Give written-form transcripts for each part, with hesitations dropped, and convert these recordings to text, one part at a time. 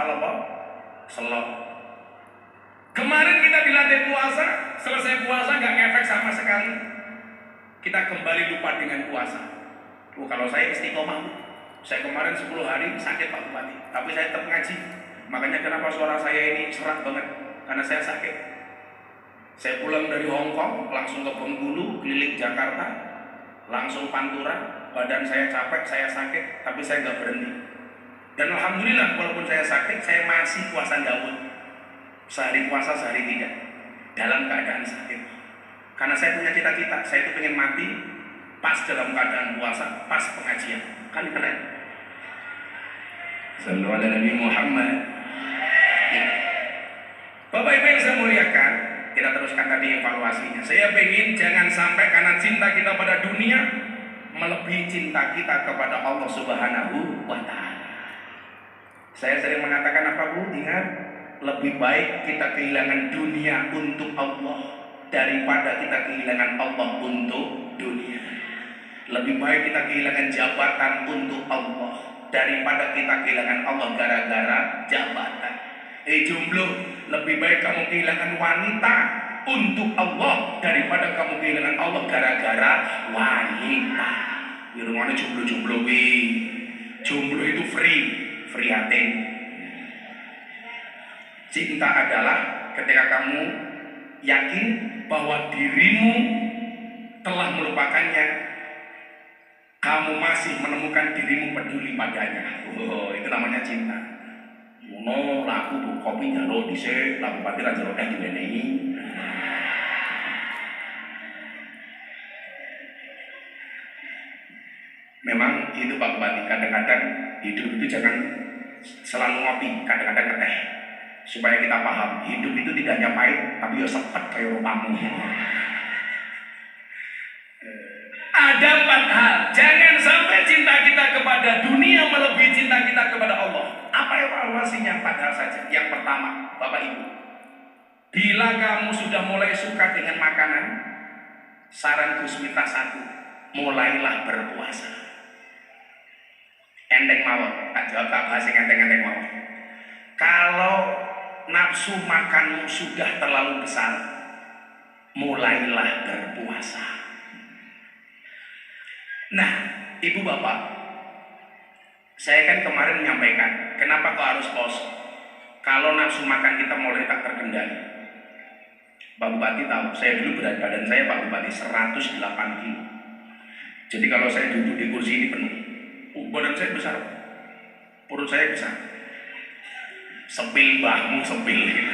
asal apa? Selok. Kemarin kita dilatih puasa, selesai puasa nggak ngefek sama sekali. Kita kembali lupa dengan puasa. Kalau saya istiqomah, saya kemarin 10 hari sakit Pak Bupati, tapi saya tetap ngaji. Makanya kenapa suara saya ini serak banget, karena saya sakit. Saya pulang dari Hong Kong, langsung ke Bengkulu, keliling Jakarta, langsung Pantura. Badan saya capek, saya sakit, tapi saya nggak berhenti. Dan alhamdulillah, walaupun saya sakit, saya masih puasa Daud. Sehari puasa, sehari tidak, dalam keadaan sakit. Karena saya punya cita-cita, saya itu pengen mati pas dalam keadaan puasa, pas pengajian. Kan keren. Sallallahu alaihi Nabi Muhammad. Ya. Bapak Ibu yang saya muliakan, kita teruskan tadi evaluasinya. Saya pengen jangan sampai karena cinta kita pada dunia melebihi cinta kita kepada Allah Subhanahu wa Ta'ala. Saya sering mengatakan apa Bu? Ingat, lebih baik kita kehilangan dunia untuk Allah daripada kita kehilangan Allah untuk dunia. Lebih baik kita kehilangan jabatan untuk Allah daripada kita kehilangan Allah gara-gara jabatan. Jomblo, lebih baik kamu kehilangan wanita untuk Allah daripada kamu kehilangan Allah gara-gara wanita. Di rumahnya jomblo-jomblo jomblo itu free hati. Cinta adalah ketika kamu yakin bahwa dirimu telah melupakannya, kamu masih menemukan dirimu peduli padanya. Itu namanya cinta. Mono laku bu kopi jaro dhisik, laku pati ra jaro teh diwenehi. Memang itu Pak Bupati, kadang-kadang hidup itu jangan selalu ngopi, kadang-kadang ngeteh. Supaya kita paham, hidup itu tidak hanya pahit, tapi ya sepet kayak rupamu. Ada 4 hal. Jangan sampai cinta kita kepada dunia melebihi cinta kita kepada Allah. Apa evaluasinya? 4 hal saja. Yang pertama, Bapak Ibu, bila kamu sudah mulai suka dengan makanan, saran Gus Miftah 1, mulailah berpuasa. Enteng mawon, tak jawab tak bahas yang enteng-enteng mawon. Kalau nafsu makanmu sudah terlalu besar, mulailah berpuasa. Nah, Ibu Bapak, saya kan kemarin menyampaikan kenapa kok harus puasa. Kalau nafsu makan kita mulai tak terkendali. Pak Bupati tahu, saya dulu berat badan saya Pak Bupati 108 kilo. Jadi kalau saya duduk di kursi ini penuh. Badan saya besar, perut saya besar. Sepil bahmu sepil gitu.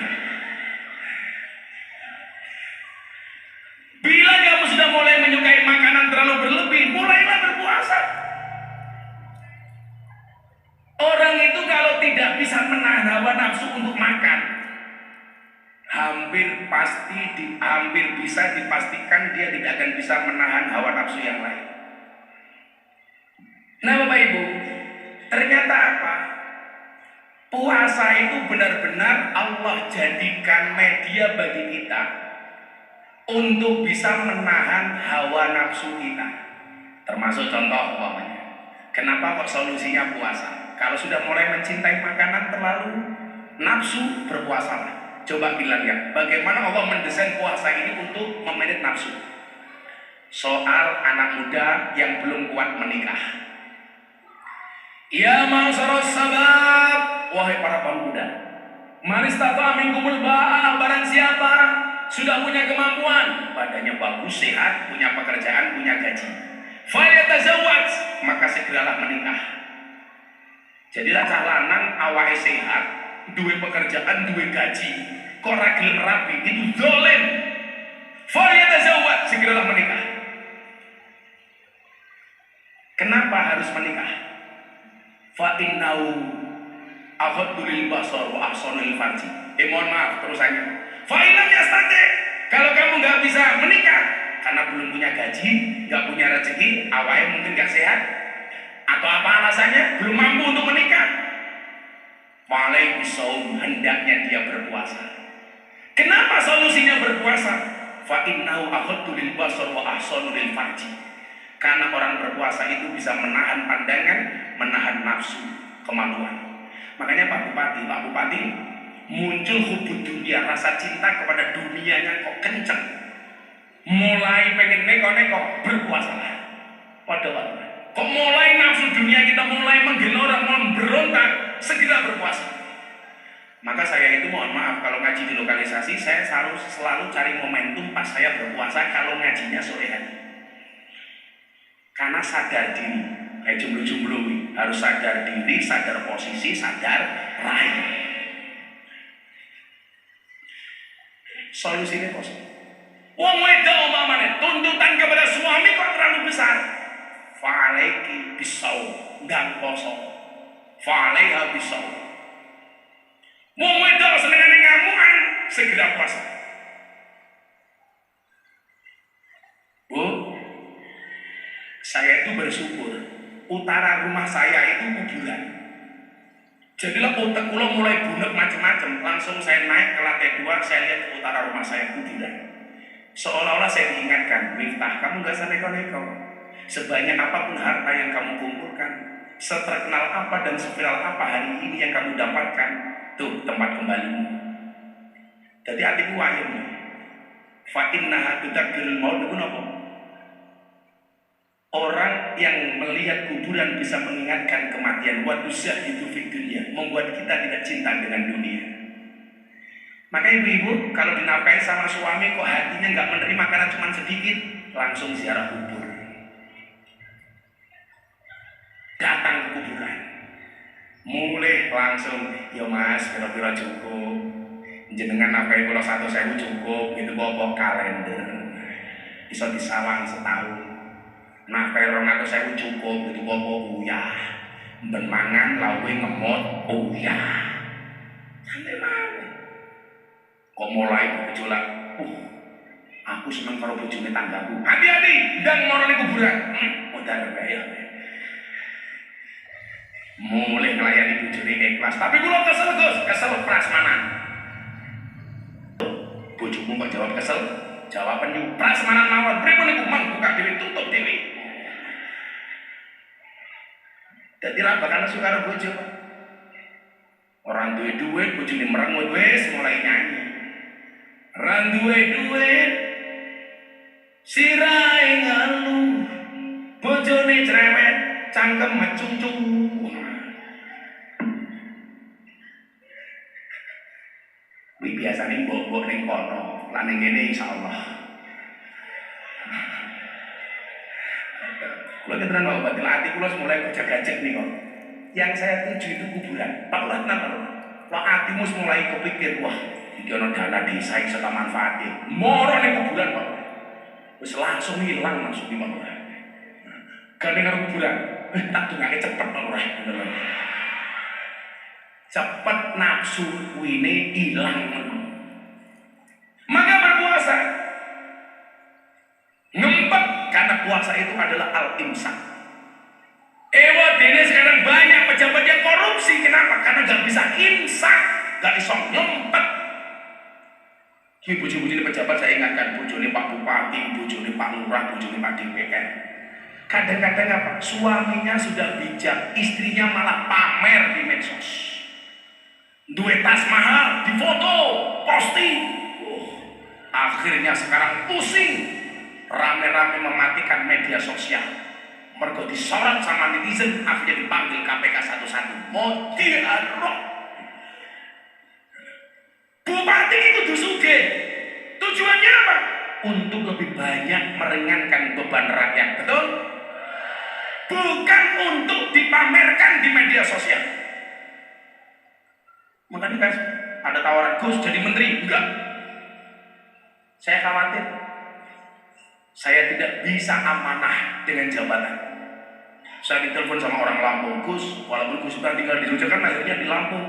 Bila kamu sudah mulai menyukai makanan terlalu berlebih, mulailah berpuasa. Orang itu kalau tidak bisa menahan hawa nafsu untuk makan, hampir bisa dipastikan dia tidak akan bisa menahan hawa nafsu yang lain. Nah Bapak Ibu, ternyata apa? Puasa itu benar-benar Allah jadikan media bagi kita untuk bisa menahan hawa nafsu kita. Termasuk contoh umpamanya, kenapa kok solusinya puasa? Kalau sudah mulai mencintai makanan terlalu nafsu, berpuasalah. Coba bilang ya, bagaimana Allah mendesain puasa ini untuk memanage nafsu? Soal anak muda yang belum kuat menikah. Ya ma'asyaras sabab, wahai para pemuda, man istata'a minkumul ba'ah, barang siapa sudah punya kemampuan, badannya bagus, sehat, punya pekerjaan, punya gaji, falyatazawwaj, maka segeralah menikah. Jadilah cah lanang awake sehat, duwe pekerjaan, duwe gaji, kok ra gelem rapi, itu zalim. Falyatazawwaj, segeralah menikah. Kenapa harus menikah? Fa innahu aghaddu lil basar wa ahsanu lil farji. Mohon maaf terusannya. Fa illam yastati, kalau kamu nggak bisa menikah karena belum punya gaji, nggak punya rezeki, awalnya mungkin nggak sehat, atau apa alasannya belum mampu untuk menikah, Waalaikumsalam, hendaknya dia berpuasa. Kenapa solusinya berpuasa? Fa innahu aghaddu lil basar wa ahsanu lil farji. Karena orang berpuasa itu bisa menahan pandangan, menahan nafsu, kemaluan. Makanya Pak Bupati muncul hubud dunia, rasa cinta kepada dunianya kok kenceng. Mulai pengen neko-neko, berpuasalah. Waduh. Kok mulai nafsu dunia kita mulai menggelora, memberontak, segera berpuasa. Maka saya itu mohon maaf kalau ngaji di lokalisasi, saya selalu cari momentum pas saya berpuasa kalau ngajinya sore hari. Karena sadar diri, kayak jomblo-jomblo harus sadar diri, sadar posisi, sadar rai. Solusinya kosong. Wong wedok umpamane tuntutan kepada suami kok terlalu besar. Fa'alaiki bisau, ndang poso. Fa'alaiha bisau. Wong wedok senengane ngamukan, segera puasa. Bu, saya itu bersyukur utara rumah saya itu kuburan. Jadilah otak kula mulai bunek macam-macam. Langsung saya naik ke lantai 2, saya lihat ke utara rumah saya kuburan. Seolah-olah saya diingatkan, Miftah, kamu gak usah neko-neko. Sebanyak apapun harta yang kamu kumpulkan, seterkenal apa dan seviral apa hari ini yang kamu dapatkan, tuh tempat kembalimu. Jadi hatiku ayam. Fa innaha tudzakkirul maut itu apa? Orang yang melihat kuburan bisa mengingatkan kematian. Wa tusyahhidu fid dunya, membuat kita tidak cinta dengan dunia. Maka ibu-ibu kalau dinafkahi sama suami kok hatinya nggak menerima karena cuma sedikit, langsung ziarah kubur. Datang ke kuburan, mulai langsung, ya mas, kira-kira cukup. Jenengan nafkahi kalau 1.000 cukup, itu bawa kalender, bisa disawang setahun. Nafkahi 200.000 cukup, itu bawa uyah. Benmangan lawe ngemot uyah. Sampai mana? Kok mulai bergejolak, aku seneng karo bojone tanggaku. Hati-hati, ndang marane kuburan. Modar kaya. Mulai ngelayani bojone ikhlas, tapi kula kesel Gus, kesel prasmanan. Bojomu kok jawab kesel? Jawaban yo prasmanan mawon. Pripun niku mang buka dhewe tutup dhewe. Dadi ra bakal suka karo bojo. Orang duwe duit, bojone merengut wis mulai nyanyi. Ran duwe duit sirahe ngaluh, bojone cerewet, cangkem mecucu. Kuwi biasane mbok-mbok ning kono, lan ning kene insyaallah. Kula keteran wae batil ati kula mulai kerja-kerja nih kok. Yang saya tuju itu kuburan. Pak Ulah kenapa? Lah atimu mulai kepikir, wah, iki ana dana desa iki saka manfaate. Moro ning kuburan, Pak. Wis langsung ilang langsung di Pak Ulah. Gandeng karo kuburan. Tak dungake cepet Pak Ulah. Cepet nafsu kuine ilang. Maka berpuasa. Ngempet karena puasa itu adalah al-imsak. Dene sekarang banyak pejabat yang korupsi. Kenapa? Karena gak bisa imsak, gak bisa ngempet. Ini bujuni pejabat saya ingatkan, bujuni Pak Bupati, bujuni Pak Lurah, bujuni Pak DPR. Kadang-kadang apa? Suaminya sudah bijak, istrinya malah pamer di medsos. Duit tas mahal, difoto, posting. Akhirnya sekarang pusing. Rame-rame mematikan media sosial. Mergo disorot sama netizen, akhirnya dipanggil KPK satu-satu. Mau diarok. Bupati itu dusuge. Tujuannya apa? Untuk lebih banyak meringankan beban rakyat. Betul? Bukan untuk dipamerkan di media sosial. Makanya kan ada tawaran Gus jadi menteri. Enggak. Saya khawatir saya tidak bisa amanah dengan jabatan. Saya ditelepon sama orang Lampung, Gus, walaupun Gus sudah tinggal di Jogja kan akhirnya di Lampung.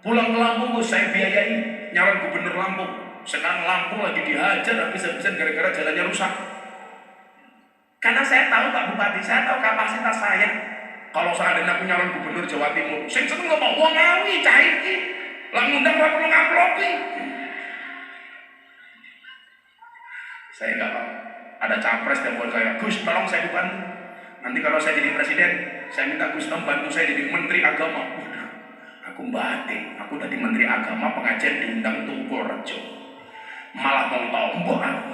Pulang ke Lampung Gus, saya biayai nyalon gubernur Lampung. Sekarang Lampung lagi dihajar habis-habisan gara-gara jalannya rusak. Karena saya tahu Pak Bupati, saya tahu kapasitas saya. Kalau seandainya aku nyalon gubernur Jawa Timur, saya seneng ngomong uang ngawi, cair ki. Lah ngundang ora perlu ngaplopi. Saya enggak mau. Ada capres dan buat saya, Gus tolong saya dibantu. Nanti kalau saya jadi presiden, saya minta Gus bantu saya jadi menteri agama. Aku batin, aku tadi Menteri Agama pengajian diundang Tungkul Rejo. Malah mau tombok aku.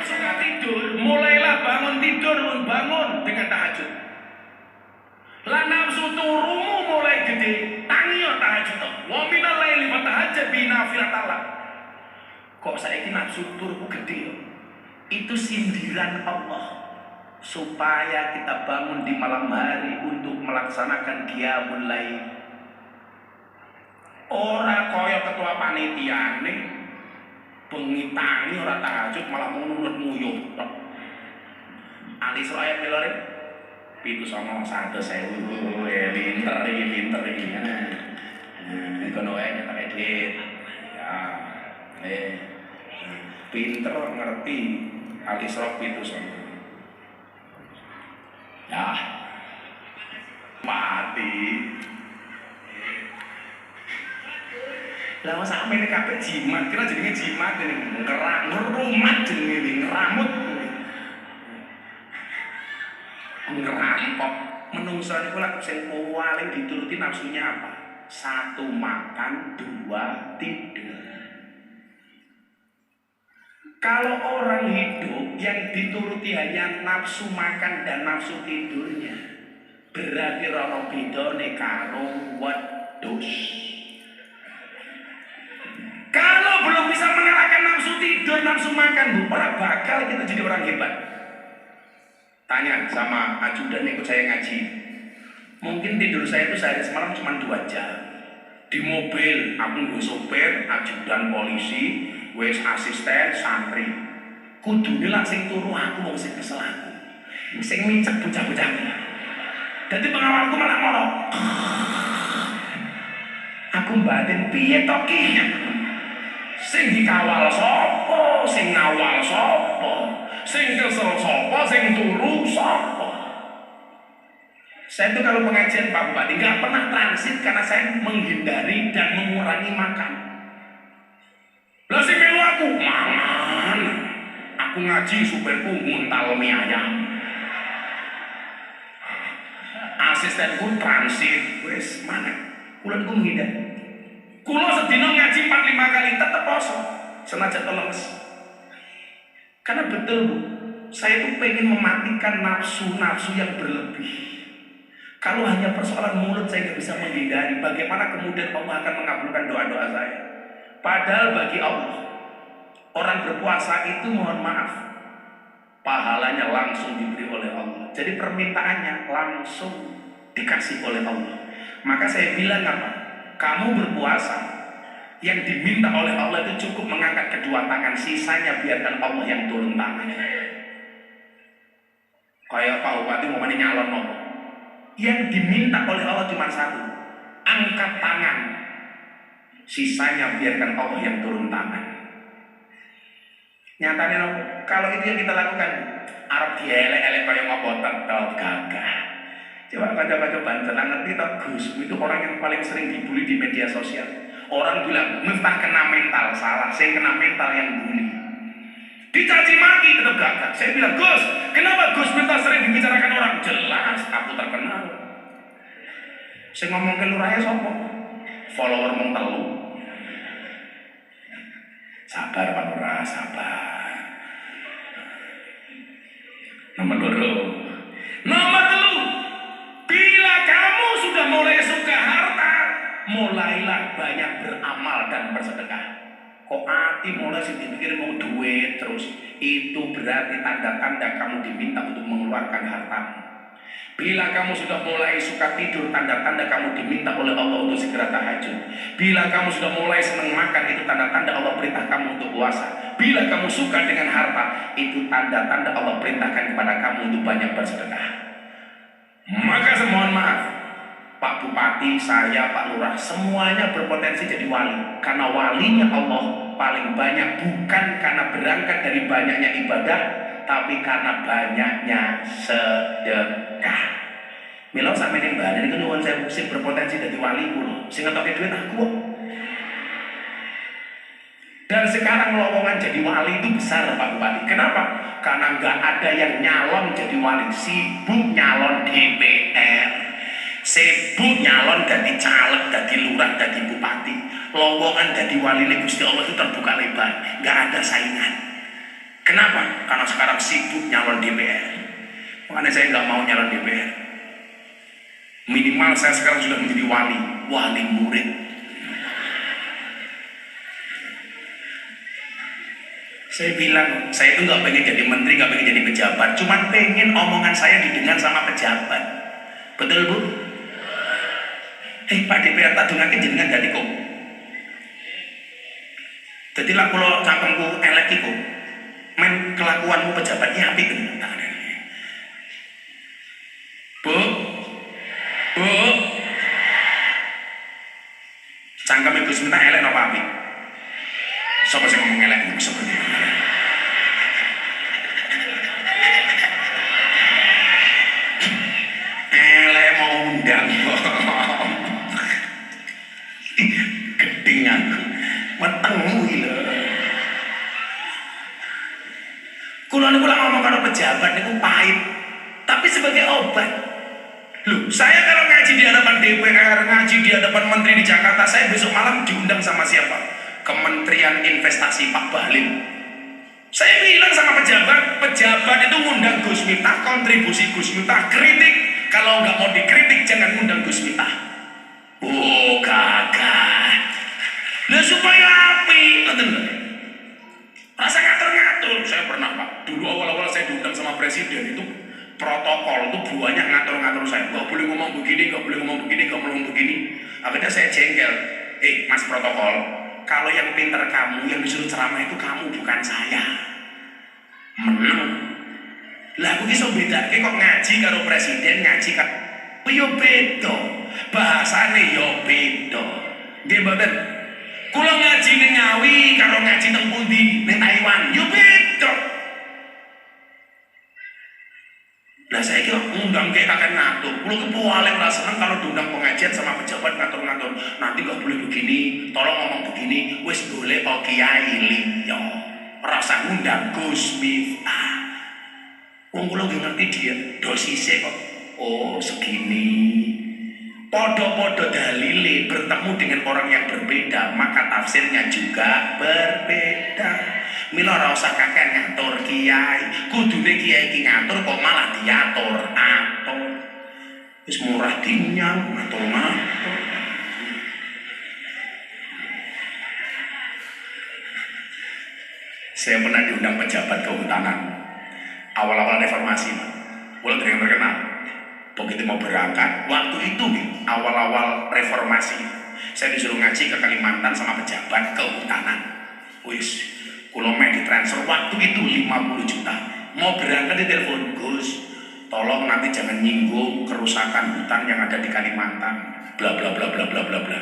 Suka tidur, mulailah bangun tidur, bangun dengan tahajud. Lah nafsu turumu mulai gede, tangiyo tahajud. Wa minal laili fatahajjad bi nafilatallah. Kok saiki nafsu turumu gede yo? Itu sindiran Allah supaya kita bangun di malam hari untuk melaksanakan qiyamul lail. Ora kaya ketua panitia nih bengi tangi ora tahajud malah nunut nguyuh tok. Ali ayat pelore 791 pinter iki. Kono wae nyetak edit. Ya. Pinter ngerti Al-Isra 791. Ya. Mati. Lah masa amene kabeh jimat, kira jenenge jimat ini ngerumat jenenge ngeramut. Ngerampok menungso niku lak sing paling dituruti nafsunya apa? 1 makan, 2 tidur. Kalau orang hidup yang dituruti hanya nafsu makan dan nafsu tidurnya, berarti ora bedane karo wedhus. Kalau belum bisa mengalahkan nafsu tidur, nafsu makan, ora bakal kita jadi orang hebat. Tanya sama ajudan yang ikut saya ngaji. Mungkin tidur saya itu sehari semalam cuma 2 jam. Di mobil, aku gue sopir, ajudan polisi, wes asisten, santri. Kudune lah sing turu aku mau sing kesel aku. Sing micek bocah-bocah. Dadi pengawalku malah ngomong. Aku batin piye to ki? Sing dikawal sapa, sing ngawal sapa, sing kesel sapa, sing turu sapa. Saya itu kalau pengajian Pak Bupati nggak pernah transit karena saya menghindari dan mengurangi makan. Lah sing melu aku mangan. Aku ngaji supirku nguntal mie ayam. Asistenku transit, wes mana? Kula niku menghindari. Kulo sedina ngaji 4-5 kali tetep poso senajan lemes. Karena betul Bu, saya tuh pengen mematikan nafsu-nafsu yang berlebih. Kalau hanya persoalan mulut saya nggak bisa menghindari, bagaimana kemudian Allah akan mengabulkan doa-doa saya? Padahal bagi Allah, orang berpuasa itu mohon maaf, pahalanya langsung diberi oleh Allah. Jadi permintaannya langsung dikasih oleh Allah. Maka saya bilang apa? Kamu berpuasa, yang diminta oleh Allah itu cukup mengangkat kedua tangan, sisanya biarkan Allah yang turun tangan. Kayak Pak Bupati mau nyalon nopo, yang diminta oleh Allah cuma satu, angkat tangan, sisanya biarkan Allah yang turun tangan. Nyatanya nopo, kalau itu yang kita lakukan, Arab dielek-elek kayak ngopo tetap gagah. Coba baca-baca Banten, ngerti tak Gus itu orang yang paling sering dibully di media sosial. Orang bilang Miftah kena mental, salah, saya kena mental yang bully. Dicaci maki tetap gagah. Saya bilang Gus, kenapa Gus Miftah sering dibicarakan orang? Jelas, aku terkenal. Saya ngomong ke lurahnya sopo, follower mong telu. Sabar Pak Lurah, sabar. Nomor 2. Nomor 3. Bila kamu sudah mulai suka harta, mulailah banyak beramal dan bersedekah. Kok hati mulai sih dipikir mau duit terus, itu berarti tanda-tanda kamu diminta untuk mengeluarkan hartamu. Bila kamu sudah mulai suka tidur, tanda-tanda kamu diminta oleh Allah untuk segera tahajud. Bila kamu sudah mulai senang makan, itu tanda-tanda Allah perintah kamu untuk puasa. Bila kamu suka dengan harta, itu tanda-tanda Allah perintahkan kepada kamu untuk banyak bersedekah. Maka mohon maaf, Pak Bupati, saya, Pak Lurah, semuanya berpotensi jadi wali. Karena walinya Allah paling banyak bukan karena berangkat dari banyaknya ibadah, tapi karena banyaknya sedekah. Mila sampe ning badan itu nuwun saya sing berpotensi jadi wali kulo. Sing ngetoke duit aku. Dan sekarang lowongan jadi wali itu besar Pak Bupati. Kenapa? Karena nggak ada yang nyalon jadi wali, sibuk nyalon DPR, Sibuk nyalon dadi caleg, dadi lurah, dadi bupati, lowongan dadi waline Gusti Allah itu terbuka lebar, nggak ada saingan. Kenapa? Karena sekarang sibuk nyalon DPR. Makanya saya nggak mau nyalon DPR. Minimal saya sekarang sudah menjadi wali murid. Saya bilang, saya itu nggak pengen jadi menteri, nggak pengen jadi pejabat, cuman pengen omongan saya didengar sama pejabat. Betul Bu? Pak DPR tak dengarkan jenengan dari kok. Jadi lah kalau cangkemku elek iku, men kelakuanmu pejabatnya apik kan? Bu, cangkem Gus minta elek napa apik? Sopo sing ngomong elek niku sebenarnya? Elek mau undang. Geding aku, metengmu lho. Kula niku lak ngomong karo pejabat niku pahit, tapi sebagai obat. Loh, saya kalau ngaji di hadapan DPR, ngaji di hadapan menteri di Jakarta, saya besok malam diundang sama siapa? Kementerian Investasi Pak Bahlil. Saya bilang sama pejabat itu ngundang Gus Miftah, kontribusi Gus Miftah, kritik. Kalau nggak mau dikritik, jangan ngundang Gus Miftah. Oh, gagah. Lah supaya api, ngerti nggak? Rasa ngatur-ngatur. Saya pernah Pak, dulu awal-awal saya diundang sama presiden itu protokol itu banyak ngatur-ngatur saya. Nggak boleh ngomong begini, nggak boleh ngomong begini, nggak boleh ngomong begini. Akhirnya saya jengkel. Mas protokol, kalau yang pinter kamu, yang disuruh ceramah itu kamu, bukan saya. Menang. Lah aku bisa beda. Kok ngaji karo presiden, ngaji karo yo beda. Bahasane yo beda. Nggih mboten? Kula ngaji ning Ngawi karo ngaji teng pundi ning Taiwan yo beda. Lah saya kira undang kayak kakek ngatur. Kula ki paling ora seneng kalau diundang pengajian sama pejabat ngatur-ngatur. Nanti nggak boleh begini, tolong ngomong begini. Wis boleh kok kiai liya. Ora usah ngundang Gus Miftah. Wong kula ngerti dia dosise kok. Oh, segini. Podo-podo dalile bertemu dengan orang yang berbeda, maka tafsirnya juga berbeda. Mila ora usah kakek ngatur kiai, kudune kiai iki ngatur kok malah diatur-atur. Wis murah dinyang ngatur-ngatur. Saya pernah diundang pejabat kehutanan awal-awal reformasi, Pak. Yang terkenal. Begitu mau berangkat, waktu itu nih awal-awal reformasi, saya disuruh ngaji ke Kalimantan sama pejabat kehutanan. Wis, kulo di transfer waktu itu 50 juta. Mau berangkat di telepon, Gus, tolong nanti jangan nyinggung kerusakan hutan yang ada di Kalimantan. Bla bla bla bla bla bla bla.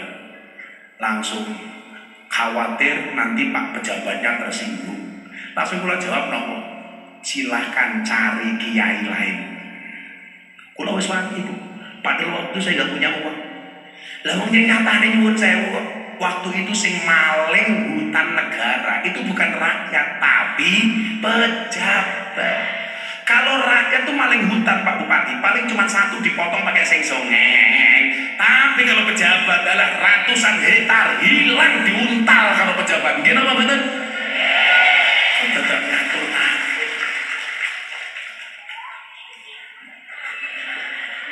Langsung khawatir nanti Pak pejabatnya tersinggung. Langsung kulo jawab nopo, silahkan cari kiai lain. Kulo wis mati Bu. Padahal waktu saya gak punya uang. Lah wong nyatane nyuwun sewu kok. Waktu itu sing maling hutan negara itu bukan rakyat tapi pejabat. Kalau rakyat tuh maling hutan Pak Bupati, paling cuma satu dipotong pakai sengsongeng. Tapi kalau pejabat adalah ratusan hektar hilang diuntal kalau pejabat. Gimana Pak betul? Tetap ngatur.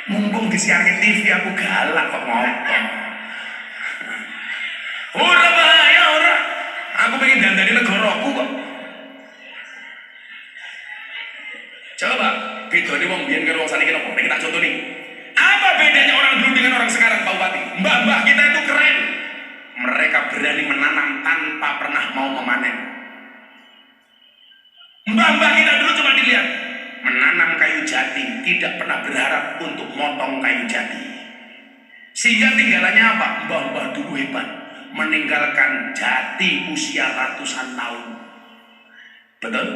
Mumpung disiarin TV aku galak kok ngomong. Ora bahaya ora. Aku pengen dandani negaraku kok. Coba bedane wong biyen karo wong saniki napa? Nek tak contoh nih. Apa bedanya orang dulu dengan orang sekarang Pak Bupati? Mbah-mbah kita itu keren. Mereka berani menanam tanpa pernah mau memanen. Mbah-mbah kita dulu coba dilihat. Menanam kayu jati, tidak pernah berharap untuk motong kayu jati. Sehingga tinggalannya apa? Mbah-mbah dulu hebat, meninggalkan jati usia ratusan tahun. Betul?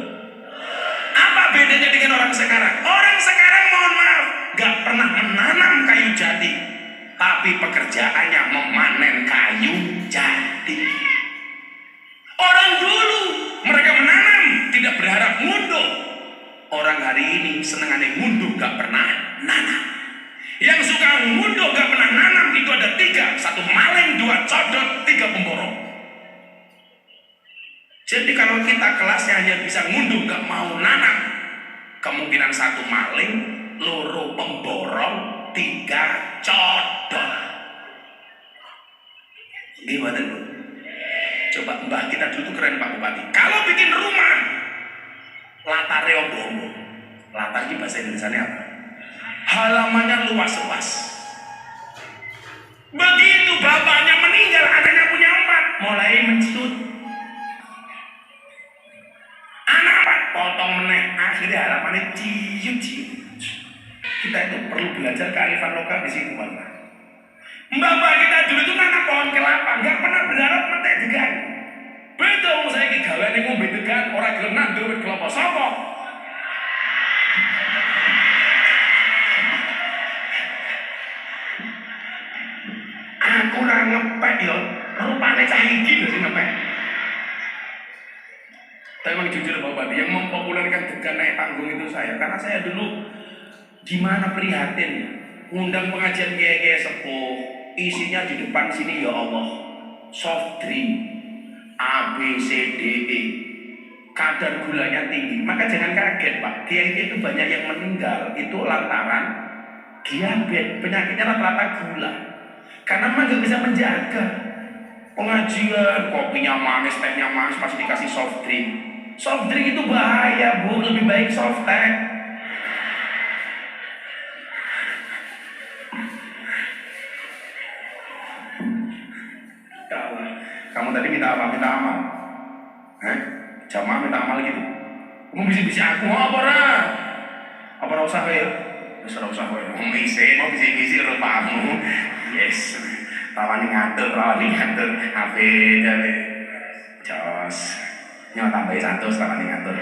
Apa bedanya dengan orang sekarang? Orang sekarang mohon maaf, gak pernah menanam kayu jati, tapi pekerjaannya memanen kayu jati. Orang dulu mereka menanam, tidak berharap ngunduh. Orang hari ini senengannya ngunduh gak pernah nanam. Yang suka yang ngunduh gak pernah nanam itu ada 3. 1 maling, 2 codot, 3 pemborong. Jadi kalau kita kelasnya hanya bisa ngunduh gak mau nanam, kemungkinan 1 maling, 2 pemborong, 3 codot. Gimana Bu? Coba mbah kita dulu keren Pak Bupati. Kalau bikin rumah, latarnya ombo-ombo. Latar ini bahasa Indonesianya apa? Halamannya luas-luas. Begitu bapaknya meninggal, anaknya punya 4, mulai menciut. Anak 4 potong meneh, akhirnya harapannya ciut-ciut. Kita itu perlu belajar kearifan lokal di situ, Pak. Bapak kita dulu itu nanam pohon kelapa, nggak pernah berharap metek degan. Betul, saya ini gawe nih ngombe degan, orang gelem nandur wit kelapa sapa. Aku ora ngepek yo, rupane cah iki lho sing ngepek. Tapi memang jujur Bapak, yang mempopulerkan degan naik panggung itu saya, karena saya dulu gimana prihatin ya, ngundang pengajian kiai-kiai sepuh, isinya di depan sini ya Allah, soft drink, A, B, C, D, E, kadar gulanya tinggi. Maka jangan kaget Pak, kiai itu banyak yang meninggal itu lantaran diabetes, penyakitnya rata-rata gula. Karena memang gak bisa menjaga. Pengajian, kopinya manis, tehnya manis, pasti dikasih soft drink. Soft drink itu bahaya Bu, lebih baik soft teh. Kamu tadi minta apa? Minta amal? Jamaah minta amal gitu? Kamu bisi-bisi aku, apa ora? Apa ora usah ya? Wis ora usah kowe. Ngisi, mau bisi-bisi rupamu. Yes. Rawani ngatur HP gawe. Jos. Nyawa tambahi 100 rawani ngatur.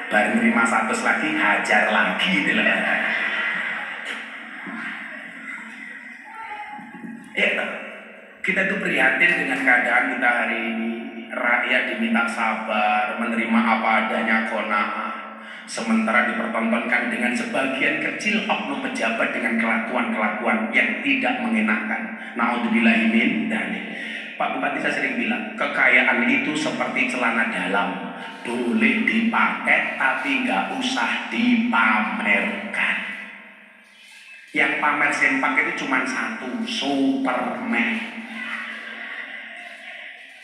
Baru nerima 100 lagi, hajar lagi gitu loh. Ya, kita tuh prihatin dengan keadaan kita hari ini. Rakyat diminta sabar, menerima apa adanya, qanaah. Sementara dipertontonkan dengan sebagian kecil oknum pejabat dengan kelakuan-kelakuan yang tidak mengenakan. Naudzubillahi min dzalik. Pak Bupati saya sering bilang, kekayaan itu seperti celana dalam, boleh dipakai tapi nggak usah dipamerkan. Yang pamer sempak itu cuma 1, Superman.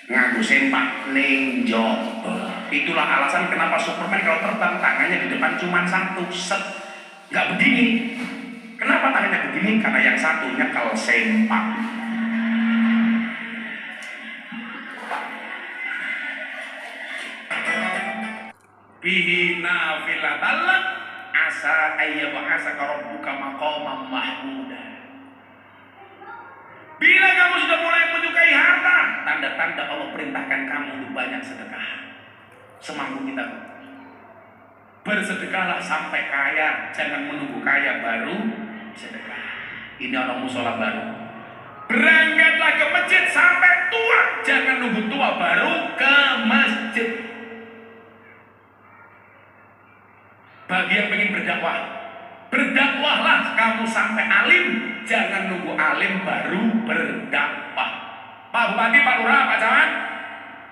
Nganggo sempak ning njaba. Itulah alasan kenapa Superman kalau terbang tangannya di depan cuma 1, set, nggak begini. Kenapa tangannya begini? Karena yang satunya kalau sempak. Bihi nafilatallah asa ayyabahasaka rabbuka maqaman mahmuda. Bila kamu sudah mulai menyukai harta, tanda-tanda Allah perintahkan kamu untuk banyak sedekah. Semampu kita bersedekahlah sampai kaya, jangan menunggu kaya baru sedekah. Ini orang musola baru. Berangkatlah ke masjid sampai tua, jangan nunggu tua baru ke masjid. Bagi yang ingin berdakwah, berdakwahlah kamu sampai alim, jangan nunggu alim baru berdakwah. Pak Bupati, Pak Lurah, Pak Camat,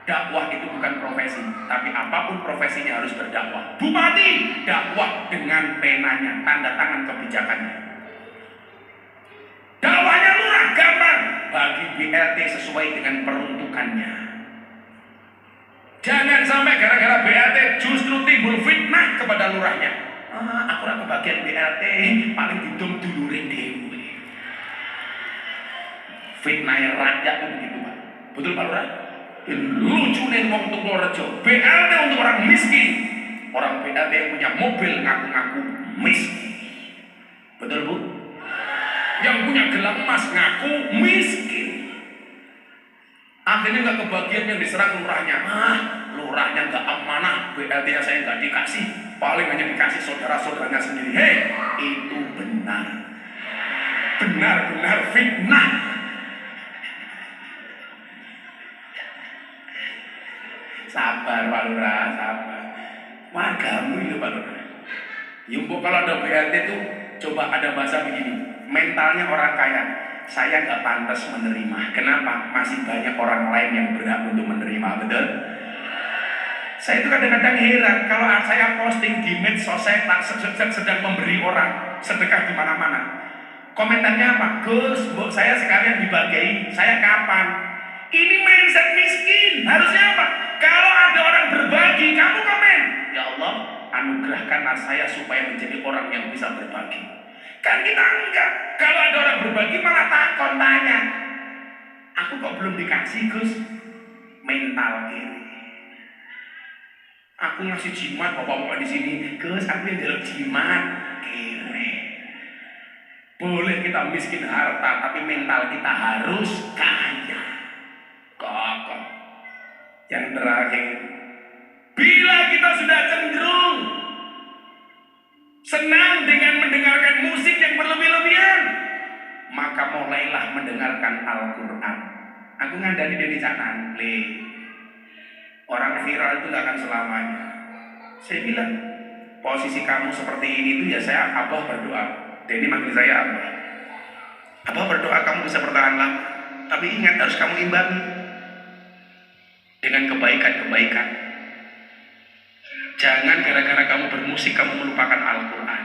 dakwah itu bukan profesi, tapi apapun profesinya harus berdakwah. Bupati, dakwah dengan penanya, tanda tangan kebijakannya. Dakwahnya lurah, gampang, bagi BLT sesuai dengan peruntukannya. Jangan sampai gara-gara BLT justru timbul fitnah kepada lurahnya. Aku ora kebagian BLT, paling didom dulure dhewe. Fitnah rakyat itu begitu, Pak. Betul Pak Lurah? Lucunya wong Tukurejo, BLT untuk orang miskin. Orang BLT yang punya mobil ngaku-ngaku miskin. Betul Bu? Yang punya gelang emas ngaku miskin. Akhirnya nggak kebagian yang diserang lurahnya. Lurahnya nggak amanah, BLT-nya saya nggak dikasih, paling hanya dikasih saudara-saudaranya sendiri. Hei, itu benar, benar-benar fitnah. Sabar Pak Lurah, sabar. Wargamu kalau ada BLT tuh coba ada bahasa begini, mentalnya orang kaya. Saya nggak pantas menerima. Kenapa? Masih banyak orang lain yang berhak untuk menerima, betul? Saya itu kadang-kadang heran kalau saya posting di medsos, saya sedang memberi orang sedekah di mana-mana. Komentarnya apa? Gus, bu, saya sekalian dibagai. Saya kapan? Ini mindset miskin. Harusnya apa? Kalau ada orang berbagi, kamu komen, ya Allah, anugerahkanlah saya supaya menjadi orang yang bisa berbagi. Kan kita enggak. Kalau ada orang berbagi malah takon tanya. Aku kok belum dikasih, Gus? Mental kiri. Aku ngasih jimat bapak-bapak di sini, Gus, aku yang jaluk jimat. Kiri. Boleh kita miskin harta, tapi mental kita harus kaya. Kokoh. Yang terakhir, bila kita sudah cenderung senang dengan mendengarkan musik yang berlebih-lebihan, maka mulailah mendengarkan Al-Quran. Aku ngandani dari canan, orang viral itu gak akan selamanya. Saya bilang, posisi kamu seperti ini tuh ya saya Abah berdoa. Denny manggil saya Abah. Abah berdoa kamu bisa bertahan lama. Tapi ingat harus kamu imbangi dengan kebaikan-kebaikan. Jangan gara-gara kamu bermusik kamu melupakan Al-Quran.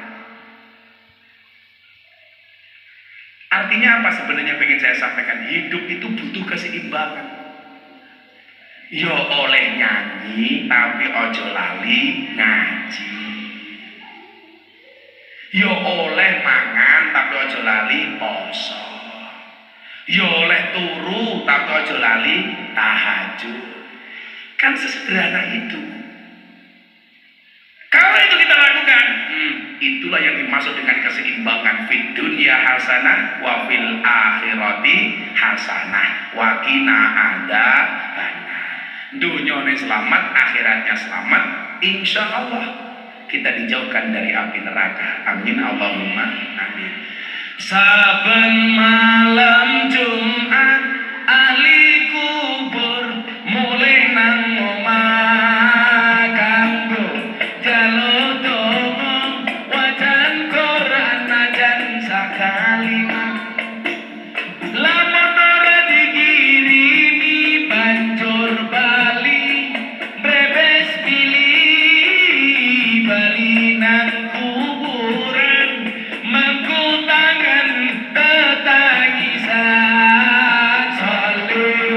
Artinya apa sebenarnya pengen saya sampaikan? Hidup itu butuh keseimbangan. Yo oleh nyanyi tapi ojo lali ngaji. Yo oleh mangan tapi ojo lali poso. Yo oleh turu tapi ojo lali tahajud. Kan sesederhana itu. Kalau itu kita lakukan, itulah yang dimaksud dengan keseimbangan. Fid dunya hasanah wa fil akhirati hasanah wa qina adzabannar. Dunyane selamat, akhiratnya selamat. Insya Allah kita dijauhkan dari api neraka. Amin Allahumma amin. Saben malam Jumat ahli kubur mulai nang omah kanggo jaluk donga wajan Quran najan sakalimat. Lamun ora dikirimi banjur bali brebes pilih bali nang kuburan mangku tangan tetangisan saleh.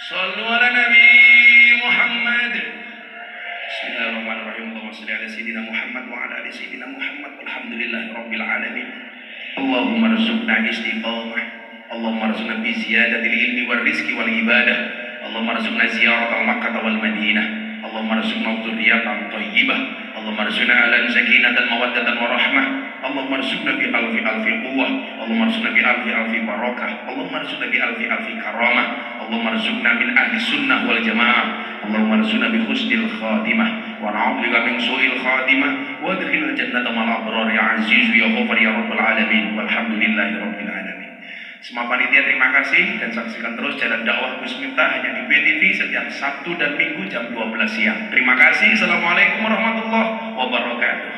Sallu ala Nabi Muhammad. Bismillahirrahmanirrahim. Allahumma shalli ala sayyidina Muhammad wa ala ali sayyidina Muhammad. Alhamdulillahirabbil alamin. Allahumma rzuqna istiqamah. Allahumma rzuqna bi ziyadatil ilmi wal rizqi wal ibadah. Allahumma rzuqna ziyaratal Makkah wal Madinah. Allahumma rzuqna dzurriyyatan thayyibah. Allahumma rzuqna alan sakinatan mawaddatan warahmah. Allahumma rzuqna bi alfi alfi quwwah. Allahumma rzuqna bi alfi alfi barakah. Allahumma rzuqna bi alfi alfi karamah. Allahumma rzuqna min ahli sunnah wal jamaah. Allahumma rzuqna bi husnil khatimah wa na'udzubika min su'il khatimah wa adkhilna jannata ma'al abrar ya aziz ya ghafar ya rabbal alamin walhamdulillahi rabbil alamin. Semua panitia terima kasih dan saksikan terus jalan dakwah Gus Miftah hanya di BTV setiap Sabtu dan Minggu jam 12 siang. Terima kasih. Assalamualaikum warahmatullahi wabarakatuh.